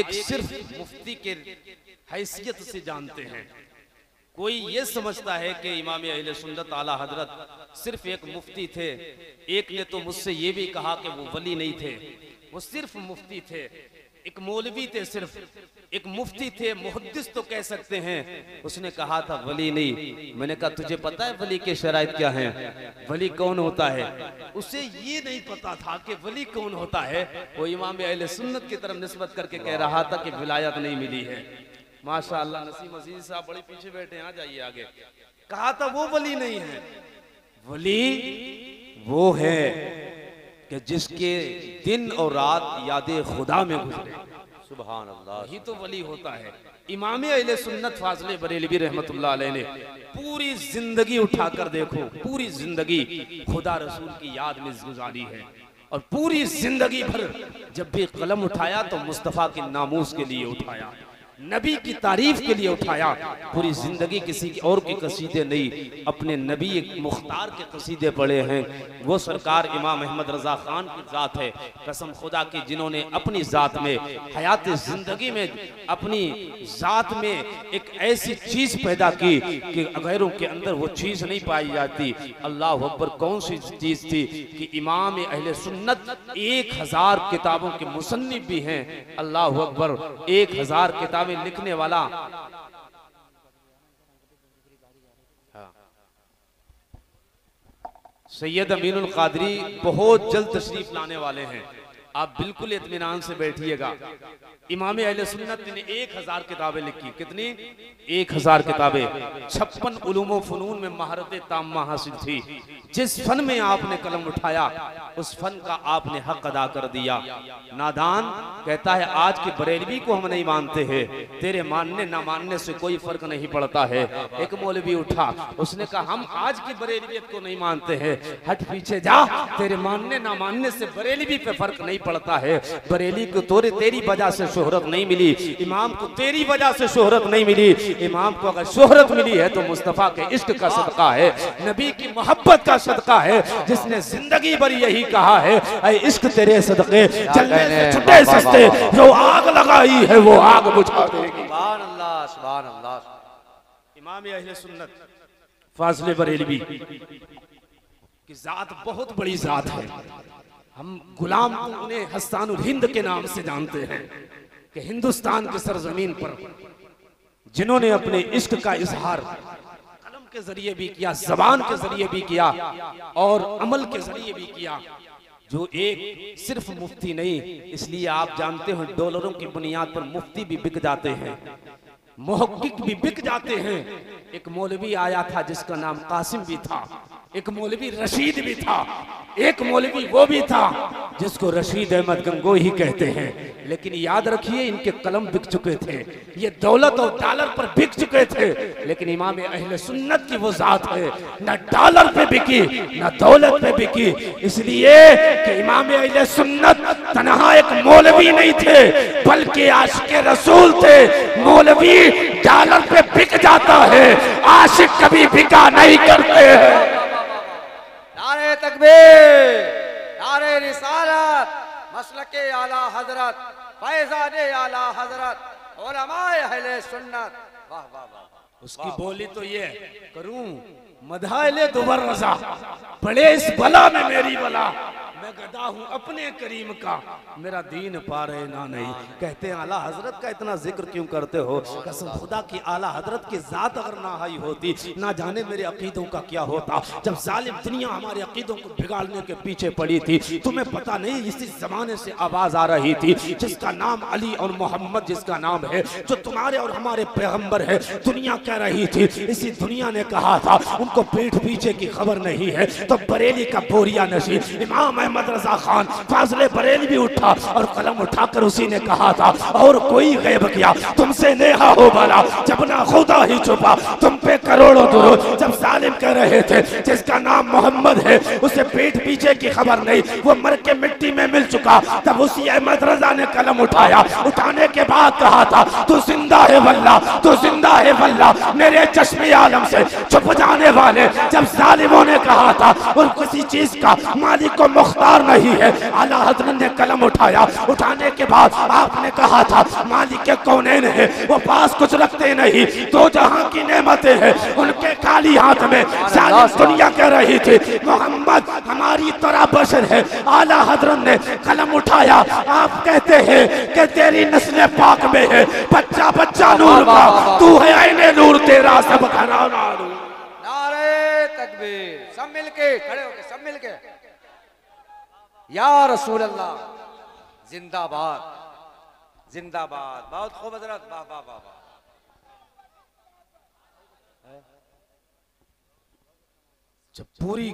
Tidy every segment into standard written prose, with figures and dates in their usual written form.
एक सिर्फ मुफ्ती के हैसियत से जानते हैं। कोई ये समझता है कि इमाम अहले सुन्नत आला हजरत सिर्फ एक मुफ्ती थे। एक ने तो मुझसे ये भी कहा कि वो वली नहीं थे, वो सिर्फ मुफ्ती थे। एक मौलवी थे, सिर्फ एक मुफ्ती थे, मुहद्दिस तो कह सकते हैं। उसने कहा था वली नहीं। मैंने कहा तुझे पता है वली के शराइत क्या हैं, वली कौन होता है? उसे ये नहीं पता था कि वली कौन होता है। वो इमाम अहले सुन्नत की तरफ निस्बत करके कह रहा था कि विलायत नहीं मिली है। माशाअल्लाह नसीम अजीज साहब बड़े पीछे बैठे हैं, आ जाइए आगे। कहा था वो वली नहीं है, वली वो है कि जिसके दिन और रात यादे खुदा में गुजरे। सुभान अल्लाह, ही तो वली होता है। इमाम अहले सुन्नत फाज़िले बरेलवी रहमतुल्लाह अलैह ने पूरी जिंदगी उठाकर देखो, पूरी जिंदगी खुदा रसूल की याद में गुजारी है। और पूरी जिंदगी भर जब भी कलम उठाया तो मुस्तफ़ा के नामूस के लिए उठाया, नबी की तारीफ के लिए उठाया। पूरी जिंदगी किसी की और के कसीदे नहीं, अपने नबी मुख्तार के कसीदे पढ़े हैं। वो सरकार इमाम अहमद रजा खान की ज़ात है, कसम खुदा की, जिन्होंने अपनी ज़ात में, हयात जिंदगी में, अपनी ज़ात में एक ऐसी चीज़ पैदा की कि गैरों के अंदर वो चीज़ नहीं पाई जाती। अल्लाह अकबर, कौन सी चीज़ थी कि इमाम अहले सुन्नत 1000 किताबों के मुसन्निफ भी हैं। अल्लाह अकबर, 1000 किताबें लिखने वाला। सैयद अमीनुल कादरी बहुत जल्द तशरीफ लाने वाले हैं, आप बिल्कुल इत्मीनान से बैठिएगा। इमाम अहले सुन्नत ने 1000 किताबें लिखी। कितनी? 1000 किताबें। 56 उलूम व फनून में महारत ताम्मा हासिल थी। जिस फन में आपने कलम उठाया उस फन का आपने हक अदा कर दिया। नादान कहता है आज के बरेलवी को हम नहीं मानते हैं, तेरे मानने ना मानने से कोई फर्क नहीं पड़ता है। एक मौलवी उठा, उसने कहा हम आज की बरेलवियत को नहीं मानते हैं, हट पीछे जा, तेरे मानने ना मानने से बरेलवी पे फर्क नहीं पड़ता है। बरेली को तेरी वजह से शोहरत नहीं मिली, इमाम को तेरी वजह से शोहरत नहीं मिली। इमाम को अगर शोहरत मिली है तो मुस्तफा के इश्क का सदका है, नबी की मोहब्बत का सदका है, जिसने जिंदगी भर यही कहा है, ऐ इश्क तेरे सदके जलने से छुटे सस्ते, जो आग लगाई है वो आग बुझा देगी। सुभान अल्लाह, सुभान अल्लाह। इमाम अहले सुन्नत फाज़िले बरेलवी की जात बहुत बड़ी जात है। हम गुलाम उन्हें हस्तानुल हिंद के नाम से जानते हैं कि हिंदुस्तान की सरजमीन पर जिन्होंने अपने इश्क का इजहार कलम के जरिए भी किया, जबान के जरिए भी किया और अमल के जरिए भी किया। जो एक सिर्फ मुफ्ती नहीं, इसलिए आप जानते हो डॉलरों की बुनियाद पर मुफ्ती भी बिक जाते हैं, मुहक्किक भी बिक जाते हैं। एक मौलवी आया था जिसका नाम कासिम भी था, एक मौलवी रशीद भी था, एक मौलवी वो भी था जिसको रशीद अहमद गंगोही कहते हैं। लेकिन याद रखिए इनके कलम बिक चुके थे, ये दौलत और डॉलर पर बिक चुके थे। लेकिन इमाम अहले सुन्नत की वो जात है, न डॉलर पे बिकी न दौलत पे बिकी, इसलिए कि इमाम अहले सुन्नत तन्हा एक मौलवी नहीं थे बल्कि आशिक रसूल थे। मौलवी डॉलर पे बिक जाता है, आशिक कभी बिका नहीं करते हैं। नारे तकबीर, नारे रिसालत, मसलके आला हजरत, फैज़ाने आला हजरत, उलमाए अहले सुन्नत। वाह वाह वाह। उसकी बोली तो ये करूं मधाइले दुबर रजा, बड़े इस बला में मेरी बला, मैं गदा हूं अपने करीम का, मेरा दीन पारे ना नहीं। कहते हैं आला हजरत का इतना जिक्र क्यों करते हो? कसम खुदा की आला हजरत की जात अगर ना आई होती, ना जाने मेरे अकीदों का क्या होता। जब जालिम दुनिया हमारे अकीदों को बिगाड़ने के पीछे पड़ी थी, तुम्हें पता नहीं इसी जमाने से आवाज आ रही थी जिसका नाम अली और मोहम्मद जिसका नाम है, जो तुम्हारे और हमारे पैगंबर है। दुनिया कह रही थी, इसी दुनिया ने कहा था उनको पीठ पीछे की खबर नहीं है। तो बरेली का बोरिया नशी इमाम अहमद रजा खान फाज़िले बरेलवी उठा और कलम उठाकर उसी ने कहा था, और कोई गैब किया तुमसे नेहा हो भला, जब ना खुदा ही छुपा तुम पे करोड़ों दुरूद। जब जालिम कह रहे थे जिसका नाम मोहम्मद है उसे पीठ पीछे की खबर नहीं, वो मर के मिट्टी में मिल चुका, तब उसी अहमद रजा ने कलम उठाया। उठाने के बाद कहा था तू जिंदा है वल्लाह, तू जिंदा है वल्लाह, मेरे चश्मे आलम से छुप जाने वाले, जब जालिमों ने कहा था और किसी चीज का मालिक को मुख्तार नहीं है, आला हज़रत ने कलम उठाया। उठाने के बाद आपने कहा था मालिक के कौनैन है, वो पास कुछ रखते नहीं, तो जहां की नेमतें हैं उनके खाली हाथ में। जालिम दुनिया कह रही थी मोहम्मद हमारी तरह बशर है। आला हज़रत ने कलम उठाया। आप कहते हैं कि तेरी नस्ल पाक में है, बच्चा बच्चा नूर का, तू है आईने नूर, तेरा सब घराना नूर। नारे तकबीर, सब मिलके खड़े होके, सब मिलके या रसूल अल्लाह जिंदाबाद, जिंदाबाद। बहुत खूब हजरत, वाह वाह वाह वाह। जब पूरी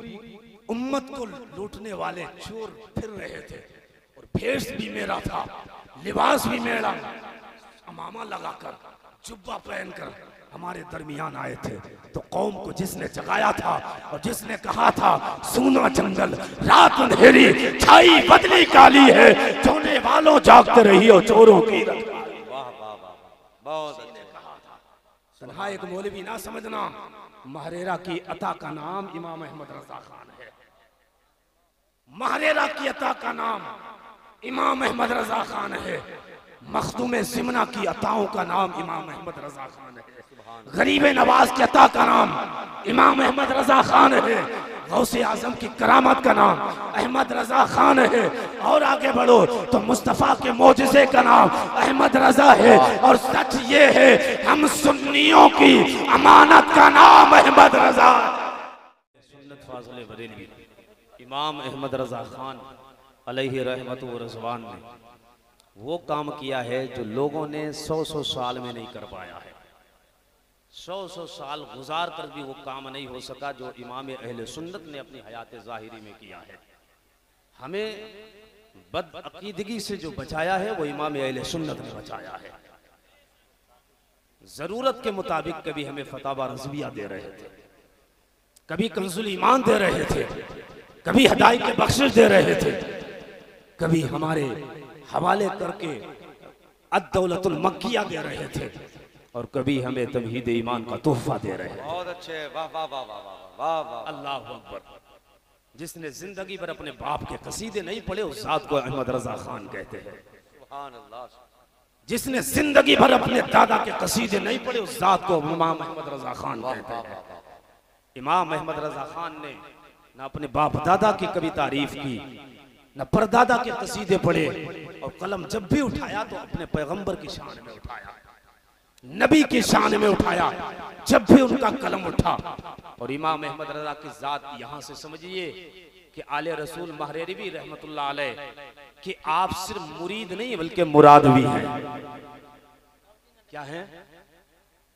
उम्मत को लूटने वाले चोर फिर रहे थे और भेष भी मेरा था, लिबास भी मेरा, अमामा लगाकर जुब्बा पहनकर हमारे दरमियान आए थे, तो कौम को जिसने जगाया था और जिसने कहा था सूना जंगल रात अंधेरी छाई बदली काली है, सोने वालों जागते रही और चोरों की वाह वाह वाह, बहुत अच्छे। तन्हा एक मौलवी ना समझना, महरेरा की अता का नाम इमाम अहमद रजा खान है। महरेरा की अता का नाम इमाम अहमद रजा खान है। मखदूम सिमना की अताओं का नाम इमाम अहमद रजा खान है। गरीब नवाज की अता का नाम इमाम अहमद रजा खान है। गौसे आजम की करामत का नाम अहमद रजा खान है। और आगे बढ़ो तो मुस्तफ़ा के मोजिज़े का नाम अहमद रजा है। और सच ये है हम सुन्नियों की अमानत का नाम अहमद रजा। सुन्नत फाज़िल बरेलवी इमाम अहमद रजा खान अलैहि रहमत व रिज़वान ने वो काम किया है जो लोगों ने 100 साल में नहीं कर पाया है। 100 साल गुजार कर भी वो काम नहीं हो सका जो इमाम अहले सुन्नत ने अपनी हयात ज़ाहिरी में किया है। हमें बदअकीदगी से जो बचाया है वो इमाम अहले सुन्नत ने बचाया है। ज़रूरत के मुताबिक कभी हमें फतावा रज़विया दे रहे थे, कभी कंजुल ईमान दे रहे थे, कभी हदायत के बख्शिश दे रहे थे, कभी हमारे हवाले करके अद्दौलतुल मक्किया दे रहे थे, और कभी हमें तौहीद ईमान का तोहफा दे रहे हैं। बहुत अच्छे, वाह वाह वाह वाह वाह वाह। अल्लाह अकबर। जिसने जिंदगी भर अपने बाप के कसीदे नहीं पढ़े उस जात को अहमद रजा खान कहते हैं। सुभान अल्लाह। जिसने जिंदगी भर अपने दादा के कसीदे नहीं पढ़े उस जात को इमाम अहमद रजा खान कहते हैं। इमाम अहमद रजा खान ने न अपने बाप दादा की कभी तारीफ की, न परदादा के कसीदे पढ़े, और कलम जब भी उठाया तो अपने पैगंबर की शान में उठाया, नबी की शान में उठाया जब भी उनका कलम उठा। और इमाम अहमद रजा की जात यहां से समझिए कि आले रसूल महरेरवी रहमतुल्लाह अलैह कि आप सिर्फ मुरीद नहीं बल्कि मुराद भी हैं। क्या है?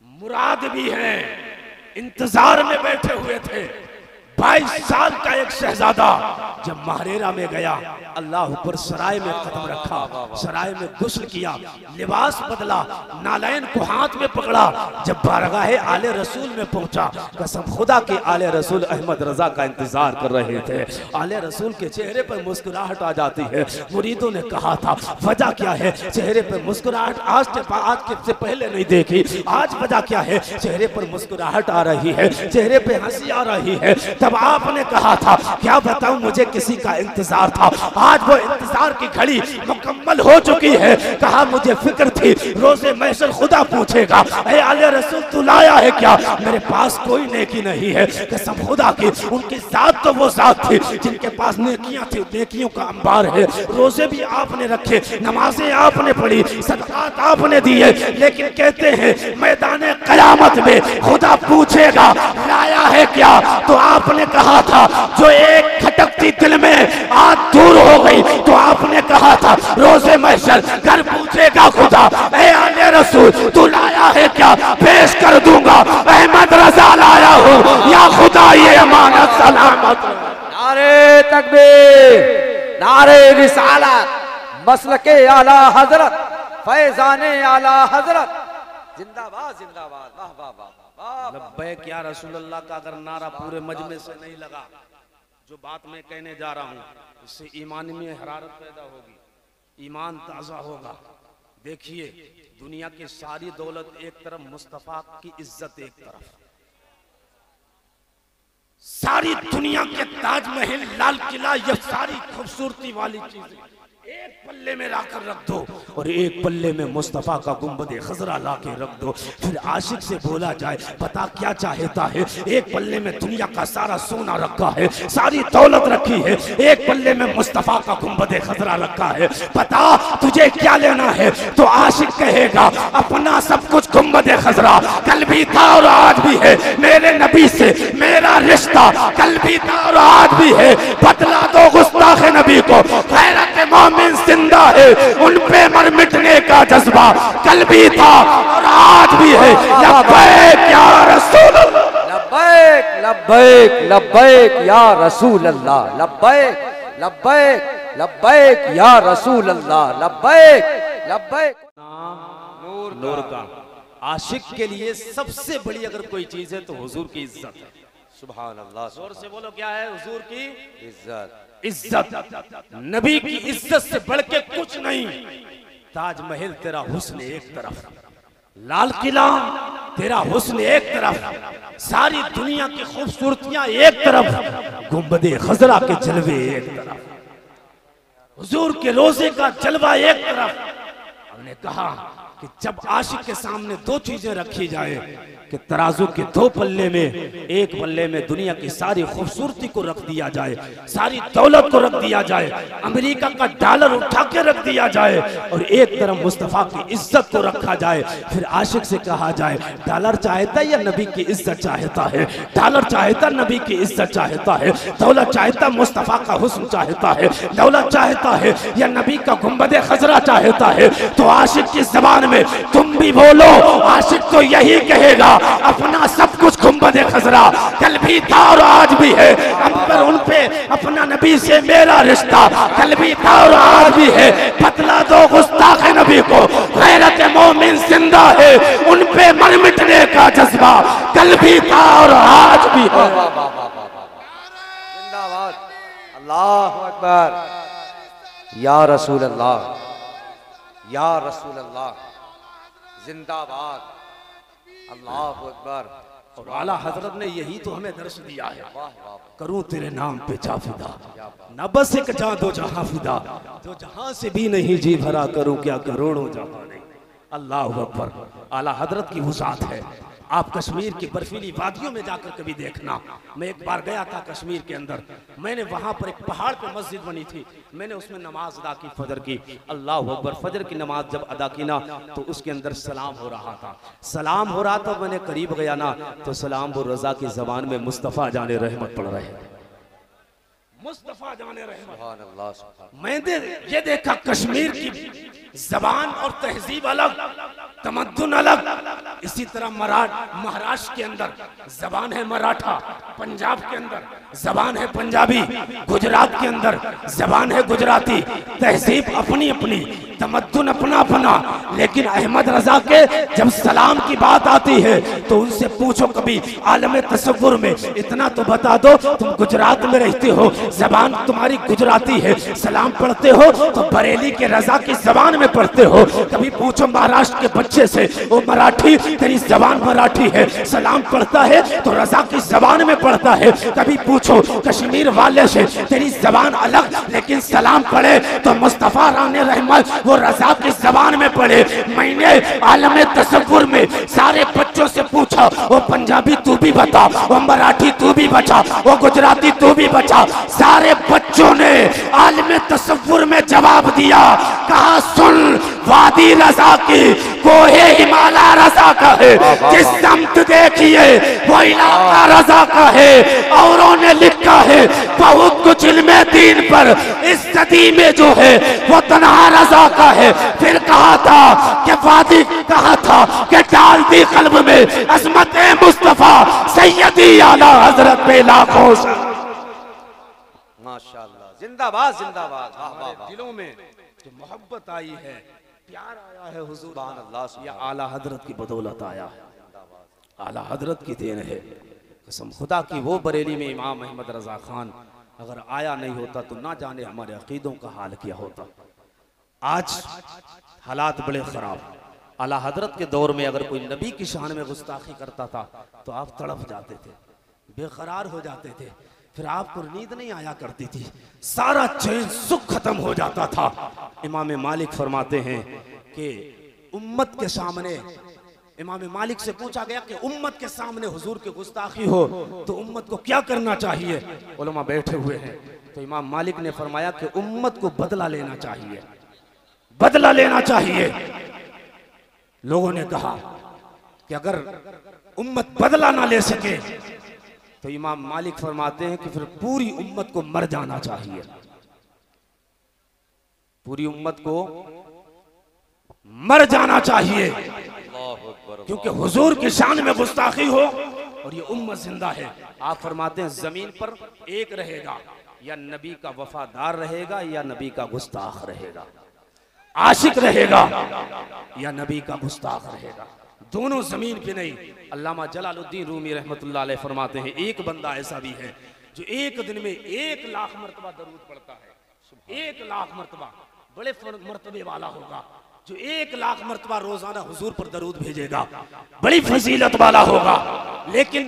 मुराद भी हैं। इंतजार में बैठे हुए थे। 22 साल का एक शहजादा जब महरेरा में गया, अल्लाह ऊपर सराय में कदम रखा, सराय में गुस्ल किया, लिबास बदला, नालैन को हाथ में पकड़ा, जब बारगाहे आले रसूल में पहुंचा, कसम खुदा के आले रसूल अहमद रजा का इंतजार कर रहे थे। आले रसूल के चेहरे पर मुस्कुराहट आ जाती है। मुरीदों ने कहा था वजह क्या है? चेहरे पर मुस्कुराहट आज से पहले नहीं देखी, आज वजह क्या है? चेहरे पर मुस्कुराहट आ रही है, चेहरे पर हंसी आ रही है। तब आपने कहा था क्या बताऊं मुझे किसी का इंतजार था, आज वो इंतजार की घड़ी मुकम्मल हो चुकी है। कहा मुझे फिक्र थी रोज़े महशर खुदा पूछेगा ऐ आले रसूल तू लाया है क्या? मेरे पास कोई नेकी नहीं है। कसम खुदा की उनकी जात तो वो जात थी जिनके पास नेकियां थी, नेकियों का अंबार है। रोजे भी आपने रखे, नमाजें आपने पढ़ी, सदकात आपने दिए, लेकिन कहते हैं मैदान कयामत में खुदा पूछेगा लाया है क्या? तो आपने कहा था जो एक खटकती दिल में आज दूर हो गई, तो आपने कहा था रोजे महशर घर पूछेगा खुदा ऐ आले रसूल तू लाया है क्या? पेश कर दूंगा अहमद रजा लाया हूँ या खुदा ये अमानत सलामत। नारे तकबीर, नारे रिसालत, मसलके आला हजरत, फैजाने आला हजरत, जिंदाबाद जिंदाबाद, वाह वाह वाह वाह। लब्बैक या रसूलल्लाह का अगर नारा पूरे मजमे से नहीं लगा, जो बात मैं कहने जा रहा हूँ इससे ईमान में हरारत पैदा होगी, ईमान ताज़ा होगा, देखिए दुनिया की सारी दौलत एक तरफ, मुस्तफा की इज्जत एक तरफ। सारी दुनिया के ताजमहल, लाल किला, ये सारी खूबसूरती वाली चीजें एक पल्ले में लाकर रख दो और एक पल्ले में मुस्तफा का गुंबद खजरा ला के रख दो। फिर आशिक से बोला जाए पता क्या चाहता है, एक पल्ले में दुनिया का सारा सोना रखा है, सारी दौलत रखी है, एक पल्ले में मुस्तफा का गुंबद खजरा रखा है, पता तुझे क्या लेना है? तो आशिक कहेगा अपना सब कुछ गुंबद खजरा, कल भी था और आज भी है, मेरे नबी से मेरा रिश्ता कल भी था और आज भी है, बतला दो गुस्ताख नबी को गैरत मोमिन जिंदा है, उन पे मर मिटने का जज्बा कल भी था और आज भी है। लब्बैक या रसूल अल्लाह, लब्बैक लब्बैक लब्बैक या रसूल अल्लाह, लब्बैक लब्बैक लब्बैक या रसूल अल्लाह, लब्बैक लब्बैक। नूर का आशिक के लिए सबसे बड़ी अगर कोई चीज है तो हुजूर की इज्जत है। सुभान अल्लाह, जोर से बोलो क्या है? हुजूर की इज्जत। इज्जत, नबी की इज्जत से बढ़ के कुछ नहीं। ताजमहल तेरा हुस्न एक तरफ, लाल किला तेरा हुस्न एक तरफ, सारी दुनिया की खूबसूरतियां एक तरफ, गुंबदे खजरा के जलवे एक तरफ, हुजूर के रोजे का जलवा एक तरफ। हमने कहा कि जब आशिक के सामने दो चीजें रखी जाए कि तराजू के दो पल्ले में, एक पल्ले में दुनिया की सारी खूबसूरती को रख दिया जाए, सारी दौलत को रख दिया जाए, अमेरिका का डॉलर उठा के रख दिया जाए और एक तरफ मुस्तफा की इज्जत को रखा जाए, फिर आशिक से कहा जाए डॉलर चाहता है या नबी की इज्जत चाहता है? डॉलर चाहता नबी की इज्जत चाहता है, दौलत चाहता मुस्तफा का हुस्न चाहता है, दौलत चाहता है या नबी का गुंबदे खजरा चाहता है? तो आशिक की जबान में तुम भी बोलो, आशिक तो यही कहेगा अपना सब कुछ गुंबदे खजरा कल भी था और आज भी है, अब पर उन पे अपना नबी से मेरा रिश्ता कल भी था और आज भी है, बतला दो गुस्ताख नबी को गैरत मोमिन जिंदा है, उन पे मर मिटने का जज्बा कल भी था और आज भी है। जिंदाबाद, अल्लाह अकबर, या रसूल अल्लाह, या रसूल अल्लाह, जिंदाबाद, अल्लाह अकबर। और आला हजरत ने यही तो हमें दर्श दिया है, करूं तेरे नाम पे जाफिदा, न बस एक जहां दो जहां फिदा, जो जहां से भी नहीं जी भरा, करूं क्या करोड़ों जहां नहीं। अल्लाह अकबर, आला हजरत की वुसात है। आप कश्मीर की बर्फीली वादियों में जाकर कभी देखना। मैं एक बार गया था कश्मीर के अंदर, मैंने वहां पर एक पहाड़ पे मस्जिद बनी थी, मैंने उसमें नमाज अदा की, फजर की। अल्लाह अकबर, फजर की नमाज जब अदा की ना तो उसके अंदर सलाम हो रहा था, सलाम हो रहा था, मैंने करीब गया ना तो सलाम वो रजा की जबान में मुस्तफ़ा जाने रहमत पढ़ रहे हैं, मुस्तफ़ा जाने रहमत। मैंने ये देखा कश्मीर की जबान और तहजीब अलग, तमद्दुन अलग। इसी तरह महाराष्ट्र के अंदर जबान है मराठा, पंजाब के अंदर जबान है पंजाबी, गुजरात के अंदर जबान है गुजराती, तहजीब अपनी अपनी, तमद्दुन अपना अपना। लेकिन अहमद रजा के जब सलाम की बात आती है तो उनसे पूछो कभी आलम तसव्वुर में इतना तो बता दो, तुम गुजरात में रहते हो, जबान तुम्हारी गुजराती है, सलाम पढ़ते हो तो बरेली के रजा की जबान में पढ़ते हो। कभी पूछो महाराष्ट्र के बच्चे से, वो मराठी, तेरी जबान मराठी है, सलाम पढ़ता है तो रजा की जबान में पढ़ता है। कभी पूछो कश्मीर वाले से, तेरी जबान अलग लेकिन सलाम पढ़े तो मुस्तफा राने रहमत वो रजा की जबान में पढ़े। मैंने आलम तसव्वुर में सारे बच्चों से पूछा, वो पंजाबी तू भी बता, वो मराठी तू भी बचा, वो गुजराती तू भी बचा। सारे बच्चों ने आलम तसव्वुर में जवाब दिया, कहा सुन, वादी रजा की कोहे हिमालय रजा का है, जिस समत देखिए वो इलाका रजा का है। औरों ने लिखा है बहुत कुछ इल्मे दीन पर इस सदी में जो है वो तन्हा रजा का है। फिर कहा था कि वादी, कहा था कि डाल दी कल्ब में अजमत मुस्तफा सैयदी आला हजरत पे लाखों। माशाअल्लाह, जिंदाबाद जिंदाबाद। दिलों में जो मोहब्बत आई है, प्यार आया है हुजूर, अल्लाह, या आला हजरत की बदौलत आया है, आला हजरत की देन है। कसम खुदा की वो बरेली में इमाम अहमद रजा खान अगर आया नहीं होता तो ना जाने हमारे अकीदों का हाल क्या होता। आज हालात बड़े खराब। आला हजरत के दौर में अगर कोई नबी की शान में गुस्ताखी करता था तो आप तड़प जाते थे, बेकरार हो जाते थे, फिर आपको नींद नहीं आया करती थी, सारा चैन सुख खत्म हो जाता था। इमाम मालिक फरमाते हैं कि उम्मत के सामने, इमाम मालिक से पूछा गया कि उम्मत के सामने हुजूर की गुस्ताखी हो तो उम्मत को क्या करना चाहिए। उलमा बैठे हुए हैं तो इमाम मालिक ने फरमाया कि उम्मत को बदला लेना चाहिए, बदला लेना चाहिए। लोगों ने कहा कि अगर उम्मत बदला ना ले सके तो इमाम मालिक फरमाते हैं कि फिर पूरी उम्मत को मर जाना चाहिए, पूरी उम्मत को मर जाना चाहिए, क्योंकि हुजूर की शान में गुस्ताखी हो और ये उम्मत जिंदा है। आप फरमाते हैं जमीन पर एक रहेगा, या नबी का वफादार रहेगा या नबी का गुस्ताख रहेगा, आशिक रहेगा या नबी का गुस्ताख रहेगा, दोनों जमीन पे नहीं। अल्लामा जलालुद्दीन रूमी रहमतुल्लाह अलैह फरमाते हैं एक बंदा ऐसा भी है जो एक दिन में 1 लाख मरतबा दरूद पढ़ता है, 1 लाख मरतबा, बड़े मरतबे वाला होगा जो 1 लाख मरतबा रोजाना हुजूर पर दरूद भेजेगा, बड़ी फजीलत वाला होगा। लेकिन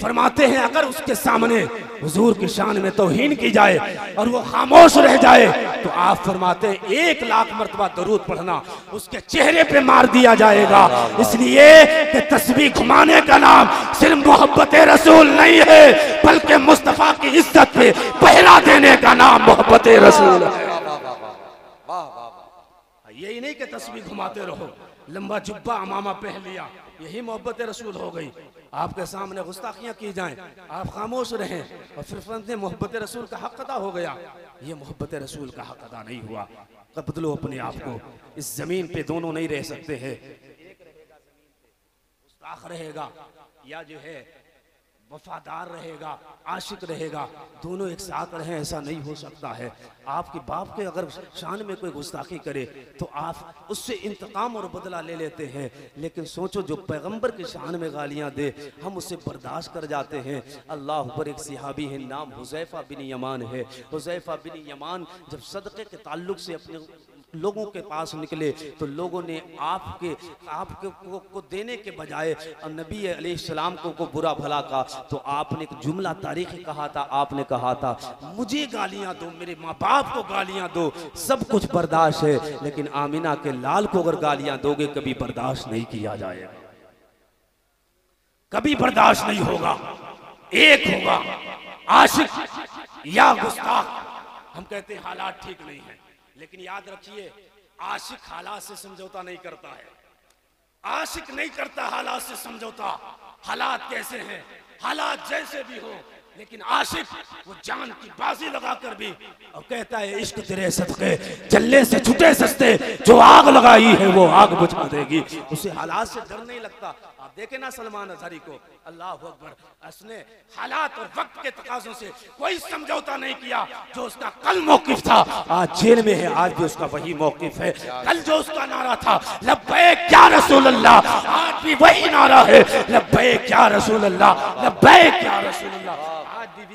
फरमाते हैं अगर उसके सामने हुजूर की शान में तौहीन की जाए और वो खामोश रह जाए तो आप फरमाते हैं 1 लाख मरतबा दरूद पढ़ना उसके चेहरे पे मार दिया जाएगा। इसलिए कि तस्बीह घुमाने का नाम सिर्फ मोहब्बत रसूल नहीं है, बल्कि मुस्तफा की इज्जत पे पहरा देने का नाम मोहब्बत रसूल है। यही नहीं कि तस्बीह घुमाते रहो, लंबा जुब्बा अमामा पहन लिया, यही मोहब्बत रसूल हो गई। आपके सामने गुस्ताखियां की जाएं, आप खामोश रहें और फिर फरमाते मोहब्बत रसूल का हक अदा हो गया। ये मोहब्बत रसूल का हक अदा नहीं हुआ। बदलो अपने आप को, इस जमीन पे दोनों नहीं रह सकते हैं, गुस्ताख रहेगा या जो है वफादार रहेगा, आशिक रहेगा, दोनों एक साथ रहें, ऐसा नहीं हो सकता है। आपके बाप के अगर शान में कोई गुस्ताखी करे तो आप उससे इंतकाम और बदला ले लेते हैं, लेकिन सोचो जो पैगंबर की शान में गालियां दे हम उससे बर्दाश्त कर जाते हैं। अल्लाह पर एक सहाबी है, नाम हुज़ैफा बिन यमान है। हुज़ैफा बिन यमान जब सदक़े के ताल्लुक से अपने लोगों के पास निकले तो लोगों ने आपके को देने के बजाय नबी अलैहिस्सलाम को बुरा भला कहा, तो आपने एक जुमला तारीखी कहा था, आपने कहा था मुझे गालियां दो, मेरे माँ बाप को गालियां दो, सब कुछ बर्दाश्त है, लेकिन आमिना के लाल को अगर गालियां दोगे कभी बर्दाश्त नहीं किया जाएगा, कभी बर्दाश्त नहीं होगा। एक होगा आशिक या गुस्ताख। हम कहते हैं हालात ठीक नहीं है, लेकिन याद रखिए आशिक हालात से समझौता नहीं करता है, आशिक नहीं करता हालात से समझौता। हालात कैसे हैं, हालात जैसे भी हो, लेकिन आशिक वो जान की बाजी लगाकर भी और कहता है इश्क तेरे सदके जलने से छुटे सस्ते, जो आग लगाई है वो आग बुझा देगी। उसे हालात से डर नहीं लगता। आप देखें ना सलमान अजहरी को, अल्लाह अकबर, उसने हालात और वक्त के तकाजों से कोई समझौता नहीं किया। जो उसका कल मौकिफ था आज जेल में है, आज भी उसका वही मौकिफ है। कल जो उसका नारा था लब्बैक या रसूल अल्लाह, आज भी वही नारा है लब्बैक या रसूल अल्लाह, लब्बैक या रसूल अल्लाह।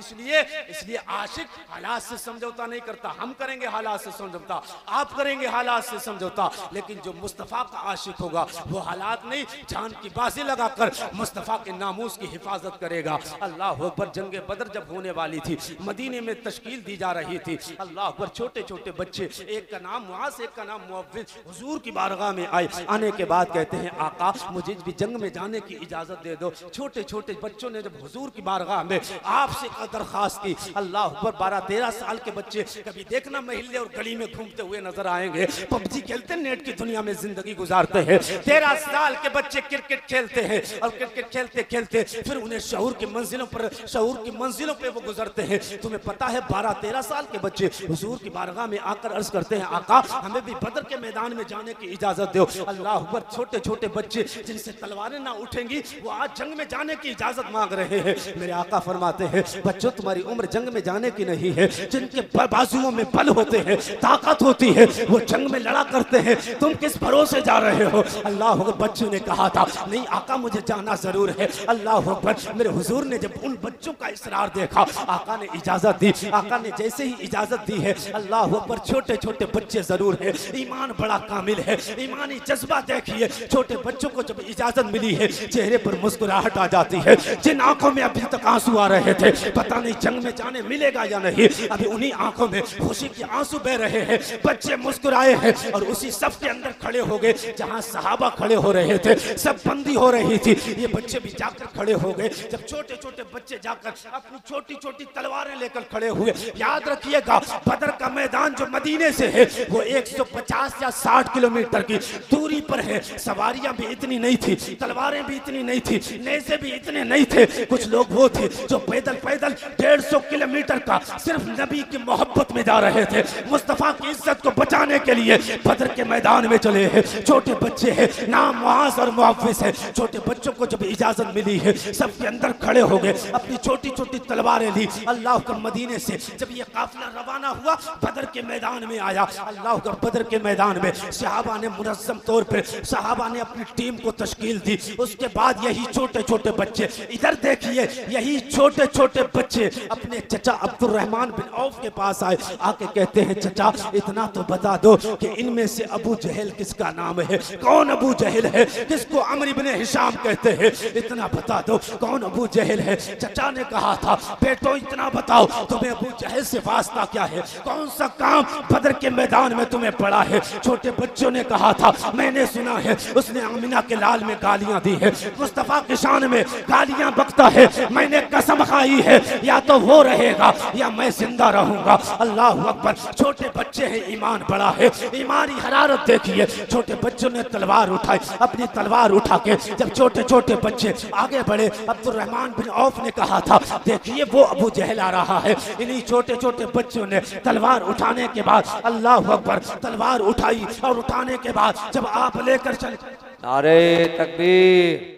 इसलिए आशिक हालात से समझौता नहीं करता। हम करेंगे हालात से समझौता, आप करेंगे हालात से समझौता, लेकिन जो मुस्तफ़ा का आशिक होगा वो हालात नहीं, जान की बाजी लगाकर मुस्तफ़ा के नामूस की हिफाजत करेगा। अल्लाह अकबर, जंगे बदर जब होने वाली थी, मदीने में तश्कील दी जा रही थी, अल्लाह अकबर, छोटे छोटे बच्चे, एक का नाम मुआज़, एक का नाम मुअव्विज़, हुजूर की बारगाह में आए। आने के बाद कहते हैं आका मुझे भी जंग में जाने की इजाजत दे दो। छोटे छोटे बच्चों ने जब हुजूर की बारगाह में आपसे दरखास्त की, अल्लाह अकबर, 12-13 साल के बच्चे कभी देखना महल्ले और गली में घूमते हुए नजर आएंगे, पबजी खेलते, नेट की दुनिया में जिंदगी गुजारते हैं। 13 साल के बच्चे क्रिकेट खेलते हैं और क्रिकेट खेलते खेलते फिर उन्हें शऊर की मंजिलों पे वो गुजरते हैं। तुम्हें पता है 12-13 साल के बच्चे हुजूर की बारगाह में आकर अर्ज करते हैं आका हमें भी बदर के मैदान में जाने की इजाजत दो। अल्लाह अकबर, छोटे छोटे बच्चे जिनसे तलवारें ना उठेंगी वो आज जंग में जाने की इजाजत मांग रहे हैं। मेरे आका फरमाते हैं बच्चों तुम्हारी उम्र जंग में जाने की नहीं है। जिनके बाजुओं में बल होते हैं, ताकत होती है, वो जंग में लड़ा करते हैं। तुम किस भरोसे जा रहे हो? अल्लाह अकबर। बच्चों ने कहा था नहीं आका मुझे जाना जरूर है। अल्लाह अकबर। मेरे हुजूर ने जब उन बच्चों का इसरार देखा, आका ने इजाजत दी। आका ने जैसे ही इजाजत दी है, अल्लाह अकबर, छोटे छोटे बच्चे जरूर है, ईमान बड़ा कामिल है, ईमानी जज्बा देखिए। छोटे बच्चों को जब इजाजत मिली है, चेहरे पर मुस्कुराहट आ जाती है। जिन आंखों में अभी तक आंसू आ रहे थे, पता नहीं जंग में जाने मिलेगा या नहीं, अभी उन्हीं आंखों में खुशी के आंसू बह रहे हैं। बच्चे मुस्कुराए हैं और उसी सफ के अंदर खड़े हो गए जहां सहाबा खड़े हो रहे थे। सब बंदी हो रही थी, ये बच्चे भी जाकर खड़े हो गए। जब छोटे छोटे बच्चे जाकर अपनी छोटी छोटी तलवारें लेकर खड़े हुए, याद रखिएगा बदर का मैदान जो मदीने से है वो 150 या 60 किलोमीटर की दूरी पर है। सवारियां भी इतनी नहीं थी, तलवारें भी इतनी नहीं थी, नेज़े भी इतने नहीं थे। कुछ लोग वो थे जो पैदल पैदल 150 किलोमीटर का सिर्फ नबी की मोहब्बत में जा रहे थे, मुस्तफा की इज्जत को बचाने के लिए बदर के मैदान में चले हैं। छोटे बच्चे हैं, नाम मुआज और मुआविस है। छोटे बच्चों को जब इजाजत मिली है, सबके अंदर खड़े हो गए, अपनी छोटी छोटी तलवारें ली। अल्लाह का मदीने से जब ये काफिला रवाना हुआ, बदर के मैदान में आया। अल्लाह का बदर के मैदान में सहाबा ने मुनज़्ज़म तौर पे सहाबा ने अपनी टीम को तश्कील दी। उसके बाद यही छोटे छोटे बच्चे, इधर देखिए, यही छोटे छोटे बच्चे अपने चचा अब्दुर्रहमान बिन औफ के पास आए। आके कहते हैं चचा इतना तो बता दो कि इनमें से अबू जहल किसका नाम है? कौन अबू जहल है? किसको अमर इब्ने हिशाम कहते हैं? इतना बता दो कौन अबू जहल है? चचा ने कहा था बेटो इतना बताओ तुम्हें अबू जहल से वास्ता क्या है? कौन सा काम बदर के मैदान में तुम्हें पड़ा है? छोटे बच्चों ने कहा था मैंने सुना है उसने आमिना के लाल में गालियां दी है, मुस्तफा के शान में गालियां बकता है। मैंने कसम खाई है या तो वो रहेगा या मैं जिंदा रहूंगा। अल्लाह अकबर। छोटे बच्चे हैं, ईमान बड़ा है, ईमानी हरारत देखिए। छोटे बच्चों ने तलवार उठाई, अपनी तलवार उठा के जब छोटे छोटे बच्चे आगे बढ़े, अब्दुर्रहमान बिन औफ ने कहा था देखिए वो अबू जहल आ रहा है। इन्हीं छोटे छोटे बच्चों ने तलवार उठाने के बाद अल्लाह अकबर तलवार उठाई और उठाने के बाद जब आप लेकर चले, नारे तकबीर,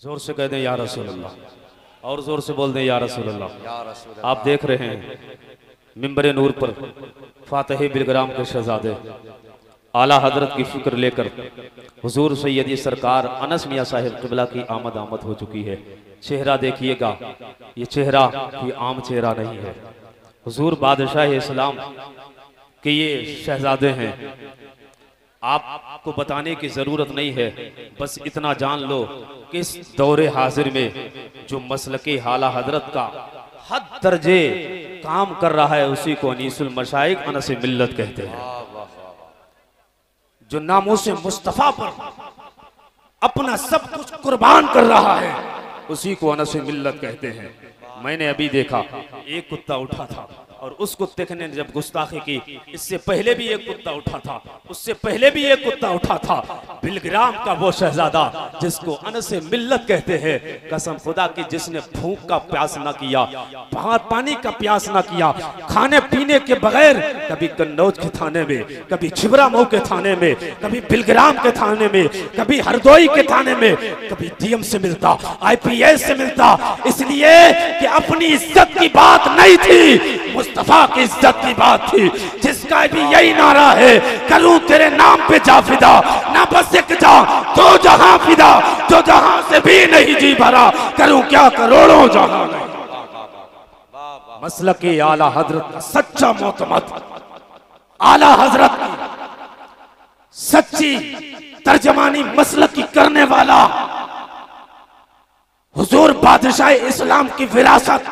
जोर से कह दें या रसूल अल्लाह, और जोर से बोल दें या रसूल अल्लाह। या रसूल अल्लाह। आप देख रहे हैं मिंबर नूर पर फातह बिलग्राम के शहजादे आला हजरत की फिक्र लेकर हुजूर सैयदी सरकार अनस मियां साहिब क़िबला की आमद हो चुकी है। चेहरा देखिएगा, ये चेहरा कोई आम चेहरा नहीं है। हुजूर बादशाह इस्लाम के ये शहजादे हैं। आपको बताने की जरूरत नहीं है, बस इतना जान लो कि इस दौरे हाजिर में जो मसलके आला हजरत का हद दर्जे काम कर रहा है उसी को अनीसुल मशाइख अनस मिल्लत कहते हैं। जो नामोसे मुस्तफा पर अपना सब कुछ कुर्बान कर रहा है उसी को अनस मिल्लत कहते हैं। मैंने अभी देखा एक कुत्ता उठा था और उस कुत्ते ने जब गुस्ताखी की, इससे पहले भी एक कुत्ता उठा था, उससे पहले भी एक कुत्ता उठा था। बिलग्राम का वो शहजादा जिसको अनस मिल्लत कहते हैं, कसम खुदा की जिसने भूख का प्यास ना किया, पानी का प्यास ना किया, खाने पीने के बगैर कभी कन्नौज के थाने में, कभी छिबरा मऊ के थाने में, कभी बिलग्राम के थाने में, कभी हरदोई के थाने में, कभी डीएम से मिलता, IPS से मिलता, इसलिए कि अपनी इज्जत की बात नहीं थी, मुस्तफा की इज्जत की बात थी। जिसका भी यही नारा है करूं तेरे नाम पे जा फिदा, ना बस एक जा तो जहां फिदा, जो जहां से भी नहीं जी भरा, करूं क्या करोड़ों जहां नहीं। मसलके आला हजरत का सच्चा मोतमद, आला हजरत की सच्ची तर्जमानी मसलक की करने वाला, हुजूर बादशाह इस्लाम की विरासत,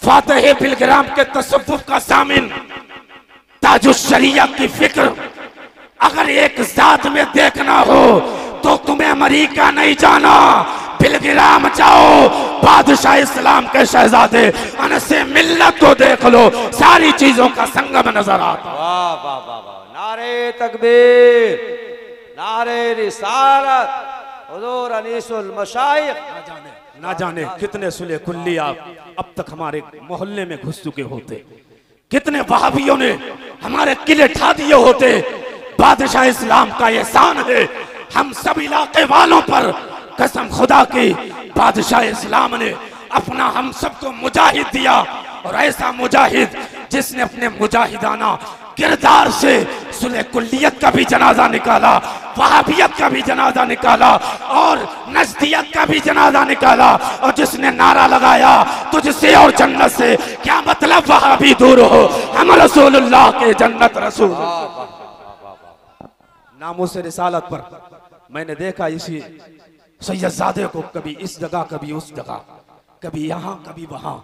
फातह बिलग्राम के तसव्वुफ का सामिन, ताजुश शरिया की फिक्र। अगर एक जात में देखना हो तो तुम्हें अमेरिका नहीं जाना, बिलग्राम जाओ, बादशाह इस्लाम के शहजादे अनस मिल्लत को देख लो, सारी चीजों का संगम नजर आता। वाह वाह वाह वाह, नारे तकबीर, नारे रिसालत, हुजूर अनीसुल मशाइख। ना जाने कितने सुले कुल्ली आप अब तक हमारे मोहल्ले में घुस चुके होते, कितने वहाबियों ने हमारे किले ठा दिए होते। बादशाह इस्लाम का एहसान है हम सब इलाके वालों पर, कसम खुदा की बादशाह इस्लाम ने अपने अपना हम सबको मुजाहिद दिया, और ऐसा मुजाहिद जिसने अपने मुजाहिदाना किरदार से सुलह कुल्लियत का भी जनाजा निकाला, वहाबियत का भी जनाजा निकाला और नजदियत का भी जनाजा निकाला, और जिसने नारा लगाया तुझसे और जन्नत से क्या मतलब, वहाबी दूर हो, हम रसूलुल्लाह के जन्नत रसूल। नामों से रिसालत पर मैंने देखा इसी सैयदजादे को कभी इस जगह कभी उस जगह, कभी यहाँ कभी वहाँ,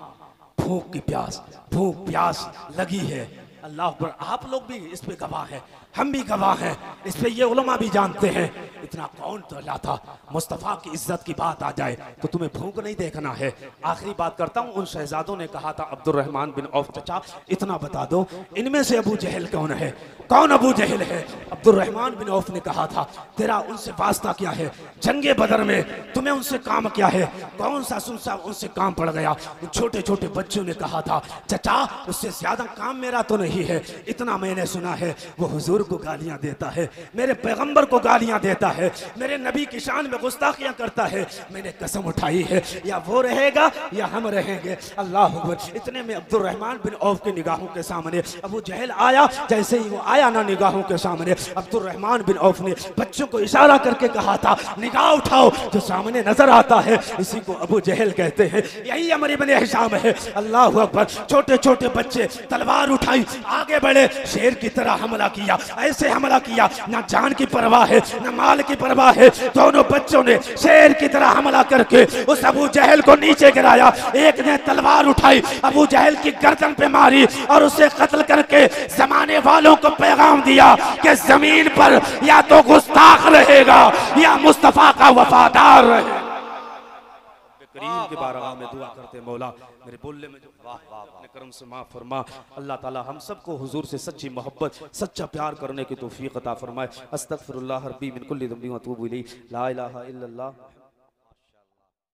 भूख की प्यास, भूख प्यास लगी है। अल्लाह पर आप लोग भी इस पे गवाह हैं, हम भी गवाह हैं, इस पे ये उलमा भी जानते हैं। इतना कौन तो लाता, मुस्तफ़ा की इज्जत की बात आ जाए तो तुम्हें भूख नहीं देखना है। आखिरी बात करता हूँ, उन शहजादों ने कहा था अब्दुर्रहमान बिन औफ, चचा इतना बता दो इनमें से अबू जहल कौन है, कौन अबू जहल है। अब्दुर्रहमान बिन औफ ने कहा था तेरा उनसे वास्ता क्या है, जंगे बदर में तुम्हें उनसे काम क्या है, कौन सा सुनसा उनसे काम पड़ गया। उन छोटे छोटे बच्चों ने कहा था चचा उससे ज्यादा काम मेरा तो नहीं है, इतना मैंने सुना है वो हुजूर को गालियां देता है, मेरे पैगंबर को गालियां देता है, मेरे नबी की शान में गुस्ताखियां करता है। मैंने कसम उठाई है या वो रहेगा या हम रहेंगे। अल्लाह अकबर। इतने में अब्दुर्रहमान बिन औफ की निगाहों के सामने अबू जहल आया। जैसे ही वो आया ना निगाहों के सामने, अब्दुर्रहमान बिन औफ ने बच्चों को इशारा करके कहा था निगाह उठाओ, जो सामने नजर आता है इसी को अबू जहल कहते हैं, यही अमर इब्न हिशाम है। अल्लाह अकबर। छोटे छोटे बच्चे तलवार उठाई, आगे बढ़े, शेर की तरह हमला किया, ऐसे हमला किया, ना जान की परवाह है ना माल की परवाह है। दोनों बच्चों ने शेर की तरह हमला करके उस अबू जहल को नीचे गिराया। एक ने तलवार उठाई, अबू जहल की गर्दन पे मारी और उसे कत्ल करके जमाने वालों को पैगाम दिया कि जमीन पर या तो गुस्ताख रहेगा या मुस्तफा का वफादार रहेगा। करीम के बारगाह में दुआ करते मौला मेरे बोलने में जो अपने करम से माफ फरमा। अल्लाह ताला हम सबको हुजूर से सच्ची मोहब्बत, सच्चा प्यार करने की तौफीक अता फरमाए। अस्तगफिरुल्लाह रब्बी मिन कुल्ली ज़ंबि व अतूबु इलैहि, ला इलाहा इल्लल्लाह।